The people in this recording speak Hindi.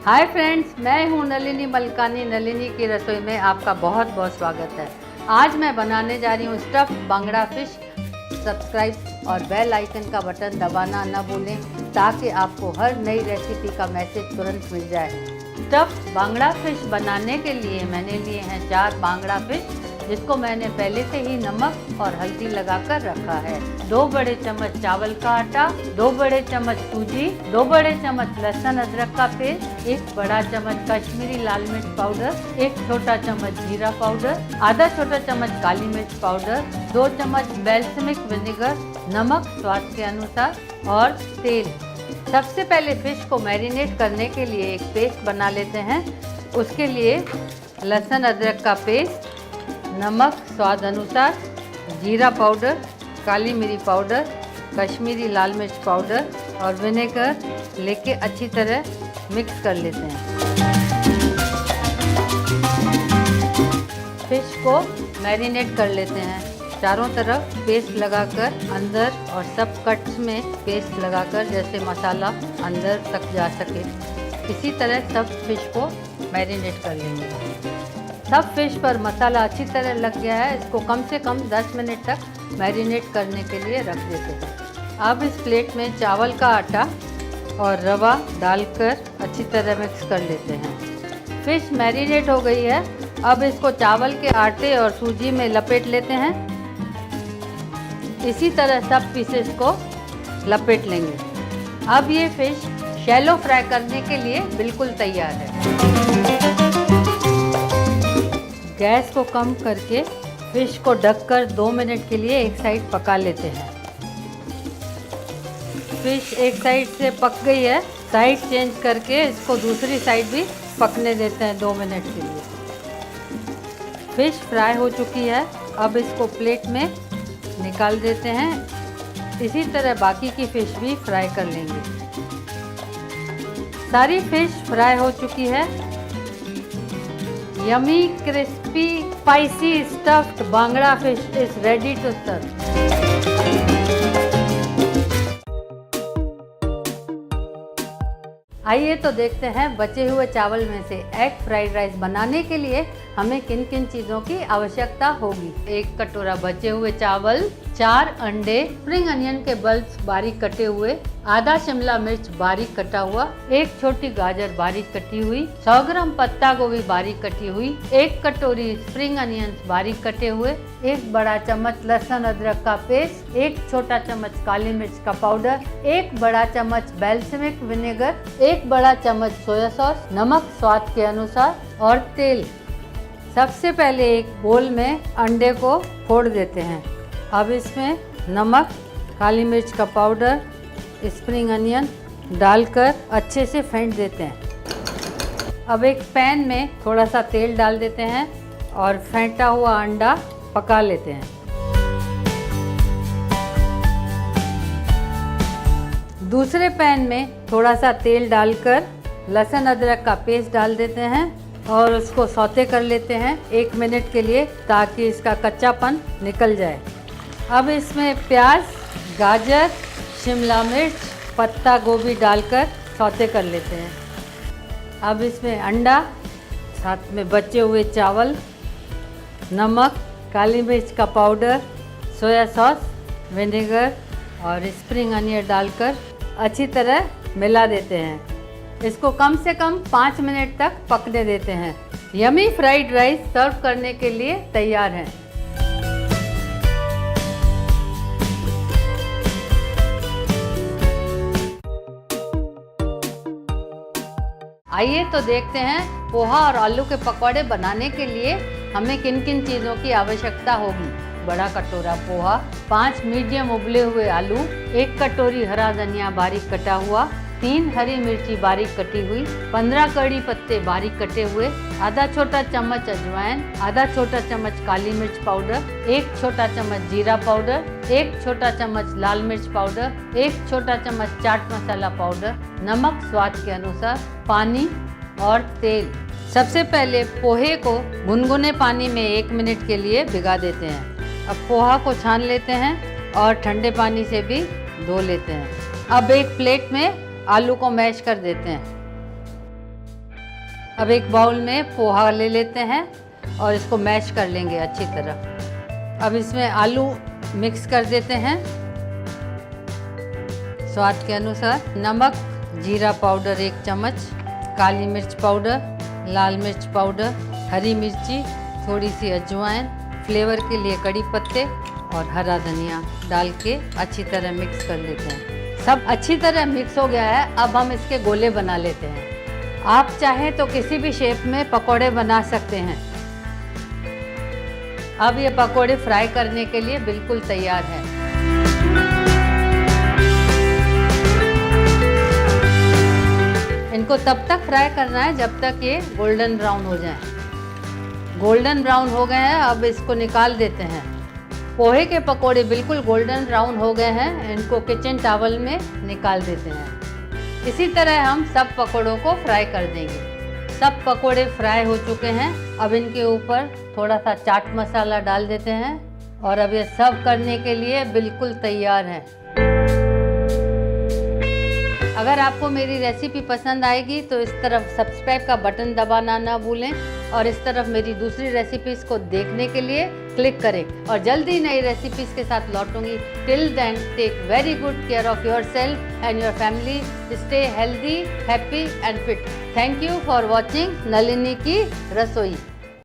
हाय फ्रेंड्स, मैं हूँ नलिनी मलकानी। नलिनी की रसोई में आपका बहुत बहुत स्वागत है। आज मैं बनाने जा रही हूँ स्टफ्ड बांगड़ा फिश। सब्सक्राइब और बेल आइकन का बटन दबाना न भूलें ताकि आपको हर नई रेसिपी का मैसेज तुरंत मिल जाए। स्टफ्ड बांगड़ा फिश बनाने के लिए मैंने लिए हैं 4 बांगड़ा फिश, जिसको मैंने पहले से ही नमक और हल्दी लगाकर रखा है। 2 बड़े चम्मच चावल का आटा, 2 बड़े चम्मच सूजी, 2 बड़े चम्मच लहसुन अदरक का पेस्ट, 1 बड़ा चम्मच कश्मीरी लाल मिर्च पाउडर, 1 छोटा चम्मच जीरा पाउडर, आधा छोटा चम्मच काली मिर्च पाउडर, 2 चम्मच बैल्समिक विनेगर, नमक स्वाद के अनुसार और तेल। सबसे पहले फिश को मैरिनेट करने के लिए एक पेस्ट बना लेते हैं। उसके लिए लहसुन अदरक का पेस्ट, नमक स्वाद अनुसार, जीरा पाउडर, काली मिरी पाउडर, कश्मीरी लाल मिर्च पाउडर और विनेगर लेके अच्छी तरह मिक्स कर लेते हैं। फिश को मैरिनेट कर लेते हैं। चारों तरफ पेस्ट लगाकर अंदर और सब कट्स में पेस्ट लगाकर जैसे मसाला अंदर तक जा सके, इसी तरह सब फिश को मैरिनेट कर लेंगे। सब फिश पर मसाला अच्छी तरह लग गया है। इसको कम से कम 10 मिनट तक मैरिनेट करने के लिए रख देते हैं। अब इस प्लेट में चावल का आटा और रवा डालकर अच्छी तरह मिक्स कर लेते हैं। फिश मैरिनेट हो गई है। अब इसको चावल के आटे और सूजी में लपेट लेते हैं। इसी तरह सब पीसेस को लपेट लेंगे। अब ये फिश शैलो फ्राई करने के लिए बिल्कुल तैयार है। गैस को कम करके फिश को ढककर 2 मिनट के लिए एक साइड पका लेते हैं। फिश एक साइड से पक गई है। साइड चेंज करके इसको दूसरी साइड भी पकने देते हैं 2 मिनट के लिए। फिश फ्राई हो चुकी है। अब इसको प्लेट में निकाल देते हैं। इसी तरह बाकी की फिश भी फ्राई कर लेंगे। सारी फिश फ्राई हो चुकी है। Yummy crispy spicy stuffed bangda fish is ready to serve. आइए तो देखते हैं बचे हुए चावल में से एग फ्राइड राइस बनाने के लिए हमें किन किन चीज़ों की आवश्यकता होगी। 1 कटोरा बचे हुए चावल, 4 अंडे, स्प्रिंग अनियन के बल्ब्स बारीक कटे हुए, आधा शिमला मिर्च बारीक कटा हुआ, 1 छोटी गाजर बारीक कटी हुई, 100 ग्राम पत्ता गोभी बारीक कटी हुई, 1 कटोरी स्प्रिंग अनियंस बारीक कटे हुए, 1 बड़ा चम्मच लहसुन अदरक का पेस्ट, 1 छोटा चम्मच काली मिर्च का पाउडर, 1 बड़ा चम्मच बैल्समिक विनेगर, 1 बड़ा चम्मच सोया सॉस, नमक स्वाद के अनुसार और तेल। सबसे पहले एक बोल में अंडे को फोड़ देते हैं। अब इसमें नमक, काली मिर्च का पाउडर, स्प्रिंग अनियन डालकर अच्छे से फेंट देते हैं। अब एक पैन में थोड़ा सा तेल डाल देते हैं और फेंटा हुआ अंडा पका लेते हैं। दूसरे पैन में थोड़ा सा तेल डालकर लहसुन अदरक का पेस्ट डाल देते हैं और उसको सौते कर लेते हैं 1 मिनट के लिए, ताकि इसका कच्चापन निकल जाए। अब इसमें प्याज, गाजर, शिमला मिर्च, पत्ता गोभी डालकर सौते कर लेते हैं। अब इसमें अंडा, साथ में बचे हुए चावल, नमक, काली मिर्च का पाउडर, सोया सॉस, विनेगर और स्प्रिंग अनियन डालकर अच्छी तरह मिला देते हैं। इसको कम से कम 5 मिनट तक पकने देते हैं। यमी फ्राइड राइस सर्व करने के लिए तैयार है। आइए तो देखते हैं पोहा और आलू के पकौड़े बनाने के लिए हमें किन किन चीज़ों की आवश्यकता होगी। बड़ा कटोरा पोहा, 5 मीडियम उबले हुए आलू, 1 कटोरी हरा धनिया बारीक कटा हुआ, 3 हरी मिर्ची बारीक कटी हुई, 15 कड़ी पत्ते बारीक कटे हुए, आधा छोटा चम्मच अजवाइन, आधा छोटा चम्मच काली मिर्च पाउडर, 1 छोटा चम्मच जीरा पाउडर, 1 छोटा चम्मच लाल मिर्च पाउडर, 1 छोटा चम्मच चाट मसाला पाउडर, नमक स्वाद के अनुसार, पानी और तेल। सबसे पहले पोहे को गुनगुने पानी में 1 मिनट के लिए भिगा देते हैं। अब पोहा को छान लेते हैं और ठंडे पानी से भी धो लेते हैं। अब एक प्लेट में आलू को मैश कर देते हैं। अब एक बाउल में पोहा ले लेते हैं और इसको मैश कर लेंगे अच्छी तरह। अब इसमें आलू मिक्स कर देते हैं, स्वाद के अनुसार नमक, जीरा पाउडर 1 चम्मच, काली मिर्च पाउडर, लाल मिर्च पाउडर, हरी मिर्ची, थोड़ी सी अजवाइन, फ्लेवर के लिए कड़ी पत्ते और हरा धनिया डाल के अच्छी तरह मिक्स कर लेते हैं। सब अच्छी तरह मिक्स हो गया है। अब हम इसके गोले बना लेते हैं। आप चाहें तो किसी भी शेप में पकोड़े बना सकते हैं। अब ये पकोड़े फ्राई करने के लिए बिल्कुल तैयार है। इनको तब तक फ्राई करना है जब तक ये गोल्डन ब्राउन हो जाए। गोल्डन ब्राउन हो गए हैं, अब इसको निकाल देते हैं। पोहे के पकोड़े बिल्कुल गोल्डन ब्राउन हो गए हैं, इनको किचन टॉवल में निकाल देते हैं। इसी तरह हम सब पकोड़ों को फ्राई कर देंगे। सब पकोड़े फ्राई हो चुके हैं। अब इनके ऊपर थोड़ा सा चाट मसाला डाल देते हैं और अब ये सर्व करने के लिए बिल्कुल तैयार है। अगर आपको मेरी रेसिपी पसंद आएगी तो इस तरफ सब्सक्राइब का बटन दबाना ना भूलें और इस तरफ मेरी दूसरी रेसिपीज़ को देखने के लिए क्लिक करें और जल्दी नई रेसिपीज़ के साथ लौटूंगी। Till then take very good care of yourself and your family. Stay healthy, happy and fit. Thank you for watching Nalini की रसोई।